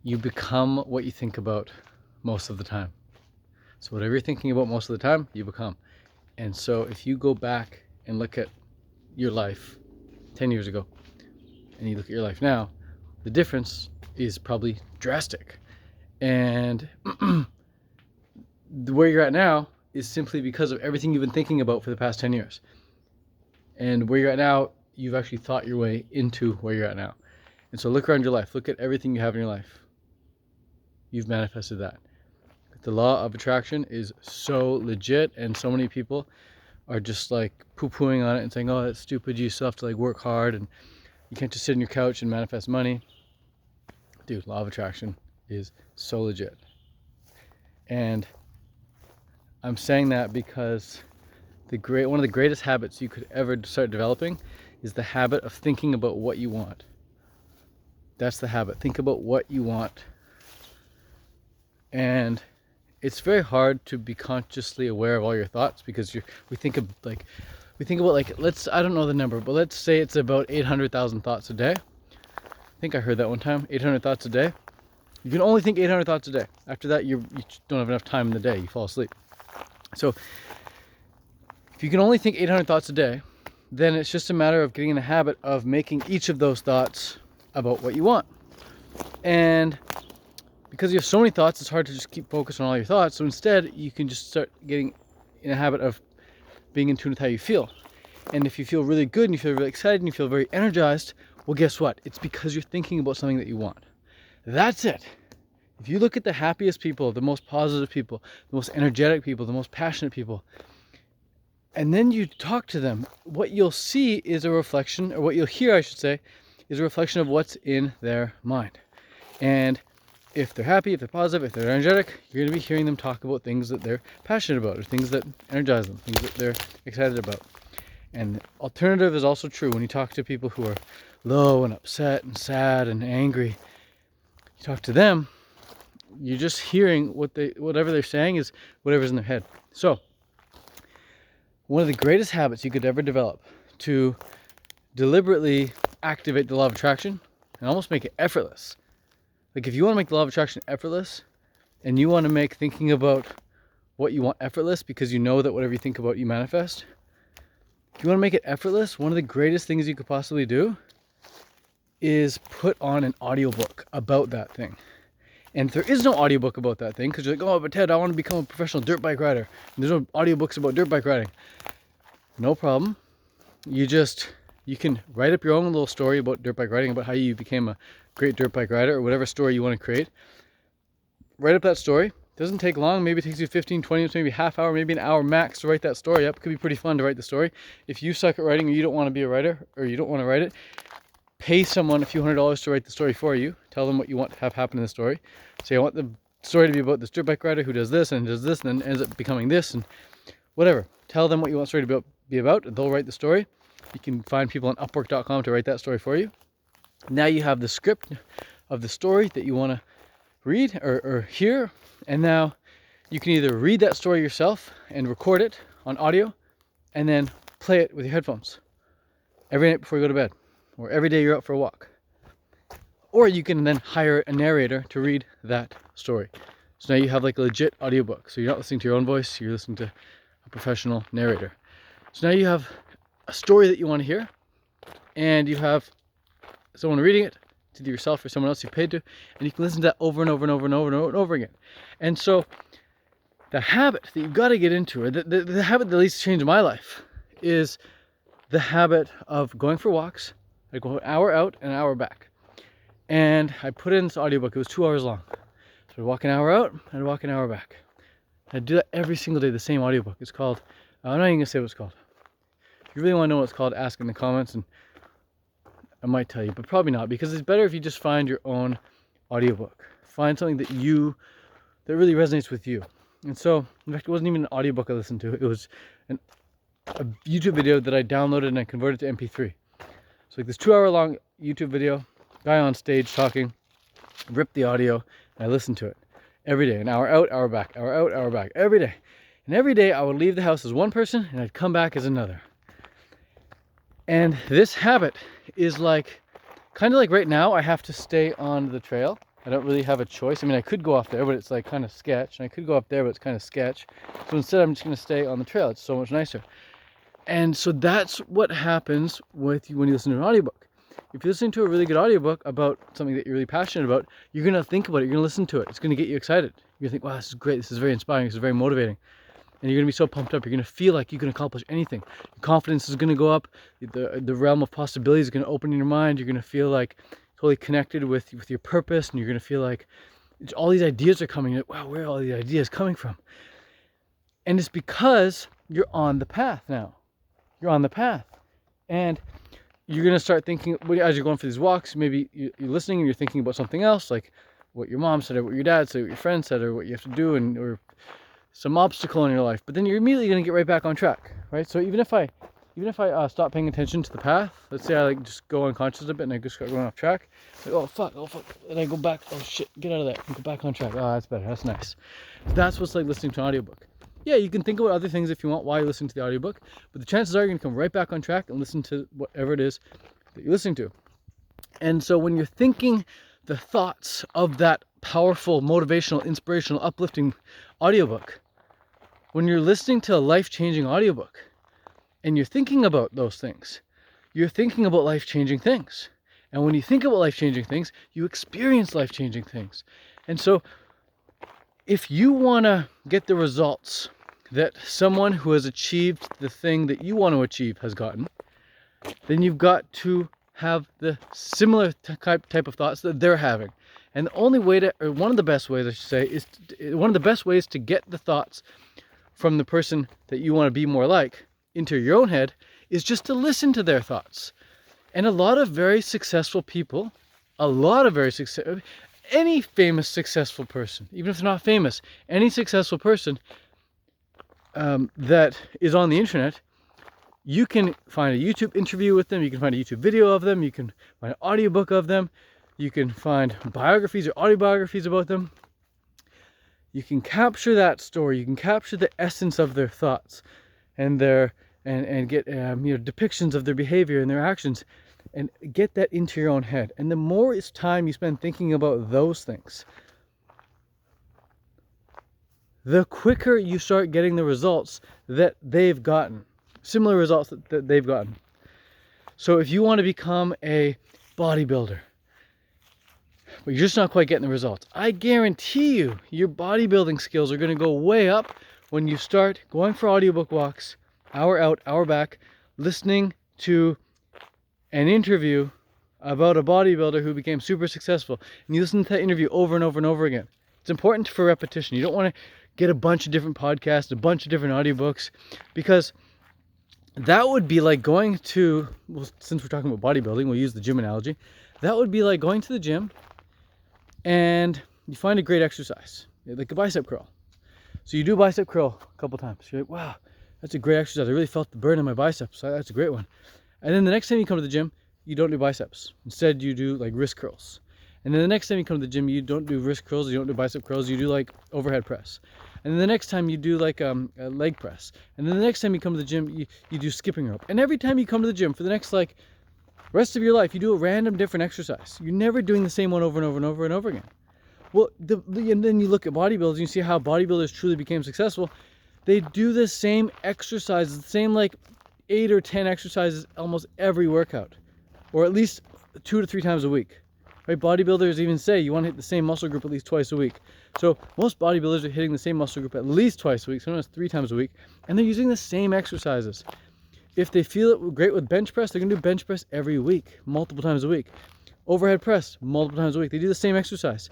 you become what you think about most of the time. So whatever you're thinking about most of the time, you become. And so if you go back and look at your life 10 years ago, and you look at your life now, the difference is probably drastic. And where you're at now is simply because of everything you've been thinking about for the past 10 years. And where you're at now, you've actually thought your way into where you're at now. And so look around your life. Look at everything you have in your life. You've manifested that. The law of attraction is so legit, and so many people are just like poo-pooing on it and saying, oh, that's stupid, you still have to like work hard and you can't just sit on your couch and manifest money. Dude, law of attraction is so legit. And I'm saying that because one of the greatest habits you could ever start developing is the habit of thinking about what you want. That's the habit. Think about what you want. And it's very hard to be consciously aware of all your thoughts, because we think about I don't know the number, but let's say it's about 800,000 thoughts a day. I think I heard that one time, 800 thoughts a day. You can only think 800 thoughts a day. After that, you don't have enough time in the day. You fall asleep. So if you can only think 800 thoughts a day, then it's just a matter of getting in the habit of making each of those thoughts about what you want. And because you have so many thoughts, it's hard to just keep focused on all your thoughts. So instead, you can just start getting in a habit of being in tune with how you feel. And if you feel really good and you feel really excited and you feel very energized, well, guess what? It's because you're thinking about something that you want. That's it. If you look at the happiest people, the most positive people, the most energetic people, the most passionate people, and then you talk to them, what you'll see is a reflection, or what you'll hear, I should say, is a reflection of what's in their mind. And if they're happy, if they're positive, if they're energetic, you're going to be hearing them talk about things that they're passionate about, or things that energize them, things that they're excited about. And alternative is also true. When you talk to people who are low and upset and sad and angry, you talk to them, you're just hearing whatever they're saying is whatever's in their head. So one of the greatest habits you could ever develop to deliberately activate the law of attraction and almost make it effortless. Like if you want to make the law of attraction effortless, and you want to make thinking about what you want effortless, because you know that whatever you think about, you manifest. If you want to make it effortless, one of the greatest things you could possibly do is put on an audiobook about that thing. And if there is no audiobook about that thing, because you're like, oh, but Ted, I want to become a professional dirt bike rider, and there's no audiobooks about dirt bike riding. No problem. You can write up your own little story about dirt bike riding, about how you became a great dirt bike rider, or whatever story you want to create. Write up that story. It doesn't take long. Maybe it takes you 15, 20 minutes, maybe half hour, maybe an hour max to write that story up. It could be pretty fun to write the story. If you suck at writing, or you don't want to be a writer, or you don't want to write it, pay someone a few $100s to write the story for you. Tell them what you want to have happen in the story. Say, I want the story to be about this dirt bike rider who does this and then ends up becoming this, and whatever. Tell them what you want the story to be about. They'll write the story. You can find people on Upwork.com to write that story for you. Now you have the script of the story that you want to read or hear, and now you can either read that story yourself and record it on audio, and then play it with your headphones every night before you go to bed, or every day you're out for a walk. Or you can then hire a narrator to read that story. So now you have like a legit audiobook. So you're not listening to your own voice, you're listening to a professional narrator. So now you have a story that you want to hear, and you have someone reading it, to yourself or someone else you paid to, and you can listen to that over and over and over and over and over and over again. And so the habit that you've got to get into, or the habit that at least changed my life, is the habit of going for walks. I go an hour out and an hour back. And I put in this audiobook. It was 2 hours long. So I'd walk an hour out and I'd walk an hour back. I'd do that every single day, the same audiobook. It's called, I'm not even going to say what it's called. If you really want to know what it's called, ask in the comments, and I might tell you, but probably not, because it's better if you just find your own audiobook. Find something that really resonates with you. And so, in fact, it wasn't even an audiobook I listened to. It was a YouTube video that I downloaded and I converted to MP3. So like this 2 hour long YouTube video, guy on stage talking, ripped the audio, and I listened to it every day. An hour out, hour back, hour out, hour back, every day. And every day I would leave the house as one person and I'd come back as another. And this habit is like, kind of like right now, I have to stay on the trail. I don't really have a choice. I mean, I could go off there, but it's like kind of sketch. And I could go up there, but it's kind of sketch. So instead, I'm just going to stay on the trail. It's so much nicer. And so that's what happens with you when you listen to an audiobook. If you're listening to a really good audiobook about something that you're really passionate about, you're going to think about it. You're going to listen to it. It's going to get you excited. You're going to think, wow, this is great. This is very inspiring. This is very motivating. And you're going to be so pumped up. You're going to feel like you can accomplish anything. Your confidence is going to go up. The realm of possibilities is going to open in your mind. You're going to feel like totally connected with your purpose. And you're going to feel like all these ideas are coming. You're like, wow, where are all these ideas coming from? And it's because you're on the path now. You're on the path. And you're going to start thinking, as you're going for these walks, maybe you're listening and you're thinking about something else, like what your mom said or what your dad said, what your friend said, or what you have to do, or some obstacle in your life. But then you're immediately going to get right back on track, right? So even if I stop paying attention to the path, let's say I like just go unconscious a bit and I just start going off track, like, oh fuck, and I go back, oh shit, get out of that, and go back on track. Oh, that's better, that's nice. That's what's like listening to an audiobook. Yeah, you can think about other things if you want while you're listening to the audiobook, but the chances are you're going to come right back on track and listen to whatever it is that you're listening to. And so when you're thinking the thoughts of that powerful, motivational, inspirational, uplifting audiobook, when you're listening to a life-changing audiobook and you're thinking about those things, you're thinking about life-changing things. And when you think about life-changing things, you experience life-changing things. And so if you want to get the results that someone who has achieved the thing that you want to achieve has gotten, then you've got to have the similar type of thoughts that they're having. And the only way to, or one of the best ways I should say, one of the best ways to get the thoughts from the person that you want to be more like into your own head is just to listen to their thoughts. And a lot of very successful people, any famous successful person, even if they're not famous, any successful person that is on the internet, you can find a YouTube interview with them, you can find a YouTube video of them, you can find an audiobook of them, you can find biographies or autobiographies about them. You can capture that story, you can capture the essence of their thoughts and get depictions of their behavior and their actions, and get that into your own head. And the more time you spend thinking about those things, the quicker you start getting the results that they've gotten, similar results that they've gotten. So if you want to become a bodybuilder, but you're just not quite getting the results, I guarantee you your bodybuilding skills are going to go way up when you start going for audiobook walks, hour out, hour back, listening to an interview about a bodybuilder who became super successful, and you listen to that interview over and over and over again. It's important for repetition. You don't want to get a bunch of different podcasts, a bunch of different audiobooks, because that would be like going to, well, since we're talking about bodybuilding, we'll use the gym analogy. That would be like going to the gym and you find a great exercise, like a bicep curl. So you do a bicep curl a couple times. You're like, wow, that's a great exercise. I really felt the burn in my biceps. So that's a great one. And then the next time you come to the gym, you don't do biceps. Instead, you do like wrist curls. And then the next time you come to the gym, you don't do wrist curls, you don't do bicep curls, you do like overhead press. And then the next time you do like a leg press. And then the next time you come to the gym, you do skipping rope. And every time you come to the gym for the next like rest of your life, you do a random different exercise. You're never doing the same one over and over and over and over again. Well, and then you look at bodybuilders and you see how bodybuilders truly became successful. They do the same exercises, the same like 8 or 10 exercises almost every workout, or at least 2 to 3 times a week. Right? Bodybuilders even say you want to hit the same muscle group at least twice a week. So most bodybuilders are hitting the same muscle group at least twice a week, sometimes 3 times a week, and they're using the same exercises. If they feel it great with bench press, they're going to do bench press every week, multiple times a week. Overhead press, multiple times a week. They do the same exercise.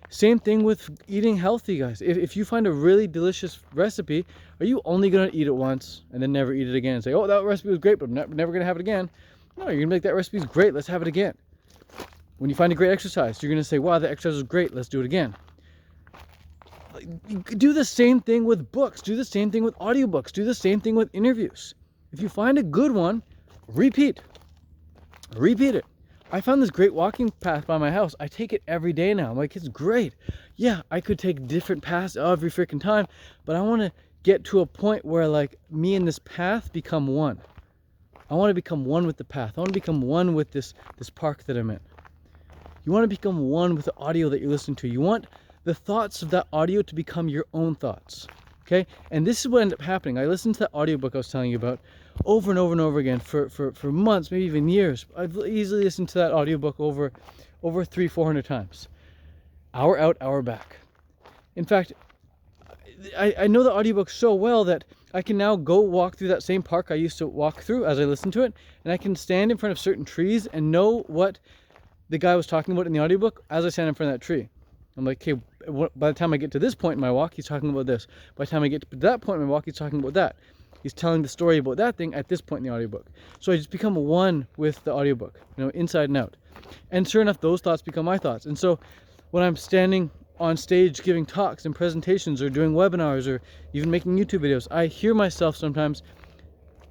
Same thing with eating healthy, guys. If you find a really delicious recipe, are you only going to eat it once and then never eat it again and say, oh, that recipe was great, but I'm never going to have it again? No, you're going to make that recipe great. Let's have it again. When you find a great exercise, you're going to say, wow, that exercise was great. Let's do it again. Do the same thing with books. Do the same thing with audiobooks. Do the same thing with interviews. If you find a good one, repeat it. I found this great walking path by my house. I take it every day now. I'm like, it's great. Yeah, I could take different paths every freaking time, but I want to get to a point where like me and this path become one. I want to become one with the path. I want to become one with this park that I'm in. You want to become one with the audio that you're listening to. You want the thoughts of that audio to become your own thoughts. Okay? And this is what ended up happening. I listened to that audiobook I was telling you about over and over and over again for months, maybe even years. I've easily listened to that audiobook over 300-400 times. Hour out, hour back. In fact, I know the audiobook so well that I can now go walk through that same park I used to walk through as I listen to it, and I can stand in front of certain trees and know what the guy was talking about in the audiobook as I stand in front of that tree. I'm like, okay, by the time I get to this point in my walk, he's talking about this. By the time I get to that point in my walk, he's talking about that. He's telling the story about that thing at this point in the audiobook. So I just become one with the audiobook, inside and out. And sure enough, those thoughts become my thoughts. And so when I'm standing on stage giving talks and presentations or doing webinars or even making YouTube videos, I hear myself sometimes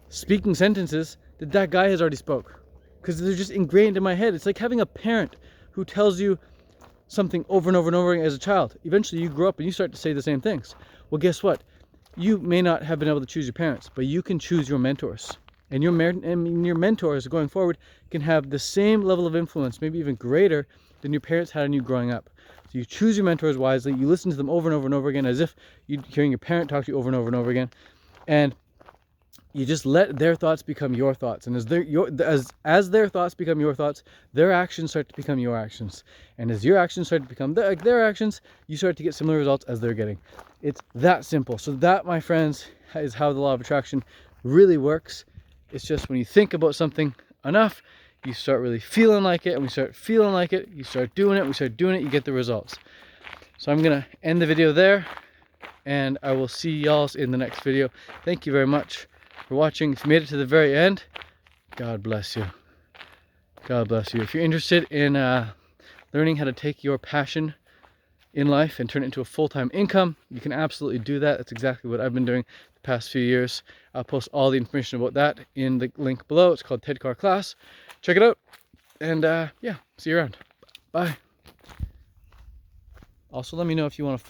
speaking sentences that guy has already spoke, because they're just ingrained in my head. It's like having a parent who tells you something over and over and over again as a child. Eventually you grow up and you start to say the same things. Well, guess what? You may not have been able to choose your parents, but you can choose your mentors. And your mentors going forward can have the same level of influence, maybe even greater than your parents had on you growing up. So you choose your mentors wisely. You listen to them over and over and over again, as if you're hearing your parent talk to you over and over and over again. And you just let their thoughts become your thoughts. And as their thoughts become your thoughts, their actions start to become your actions. And as your actions start to become their actions, you start to get similar results as they're getting. It's that simple. So that, my friends, is how the law of attraction really works. It's just when you think about something enough, you start really feeling like it, and we start feeling like it, you start doing it, we start doing it, you get the results. So I'm gonna end the video there, and I will see y'all in the next video. Thank you very much for watching. If you made it to the very end, God bless you. God bless you. If you're interested in learning how to take your passion in life and turn it into a full-time income, you can absolutely do that. That's exactly what I've been doing the past few years. I'll post all the information about that in the link below. It's called TED Car Class. Check it out, and yeah, see you around. Bye. Also, let me know if you want to